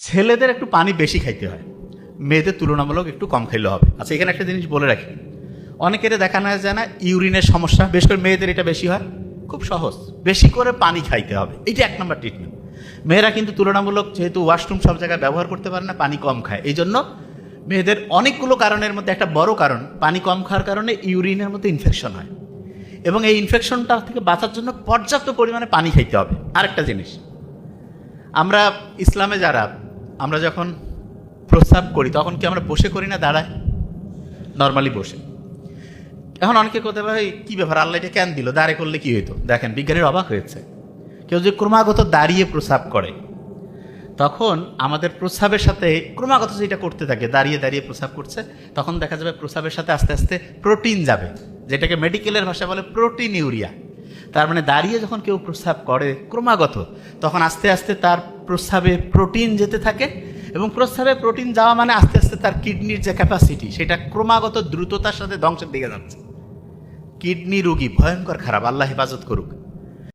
ছেলেদের একটু পানি বেশি খাইতে হয়, মেয়েদের তুলনামূলক একটু কম খাইলে হবে। আচ্ছা, এখানে একটা জিনিস বলে রাখি, অনেকের দেখানো যায় না ইউরিনের সমস্যা, বেশ করে মেয়েদের এটা বেশি হয়। খুব সহজ, বেশি করে পানি খাইতে হবে, এইটা 1 নম্বর ট্রিটমেন্ট। মেয়েরা কিন্তু তুলনামূলক যেহেতু ওয়াশরুম সব জায়গায় ব্যবহার করতে পারে না, পানি কম খায়, এই জন্য মেয়েদের অনেকগুলো কারণের মধ্যে একটা বড় কারণ পানি কম খাওয়ার কারণে ইউরিনের মধ্যে ইনফেকশন হয়, এবং এই ইনফেকশনটা থেকে বাঁচার জন্য পর্যাপ্ত পরিমাণে পানি খাইতে হবে। আরেকটা জিনিস, আমরা ইসলামে যারা, আমরা যখন প্রস্রাব করি তখন কি আমরা বসে করি না দাঁড়ায়? নর্মালি বসে। এখন অনেকে করতে পারে কি ব্যাপার, আল্লাহ এটা কেন দিল, দাঁড়িয়ে করলে কি হইতো? দেখেন, বিজ্ঞানীর অবাক হয়েছে, কেউ যে ক্রমাগত দাঁড়িয়ে প্রস্রাব করে, তখন আমাদের প্রস্রাবের সাথে ক্রমাগত যেটা করতে থাকে, দাঁড়িয়ে দাঁড়িয়ে প্রস্রাব করছে, তখন দেখা যাবে প্রস্রাবের সাথে আস্তে আস্তে প্রোটিন যাবে, যেটাকে মেডিকেলের ভাষায় বলে প্রোটিন ইউরিয়া। তার মানে দাঁড়িয়ে যখন কেউ প্রস্রাব করে ক্রমাগত, তখন আস্তে আস্তে তার প্রস্রাবে প্রোটিন যেতে থাকে, এবং প্রস্রাবে প্রোটিন যাওয়া মানে আস্তে আস্তে তার কিডনির যে ক্যাপাসিটি, সেটা ক্রমাগত দ্রুততার সাথে ধ্বংসের দিকে যাচ্ছে। কিডনি রোগী ভয়ঙ্কর খারাপ, আল্লাহ হেফাজত করুক।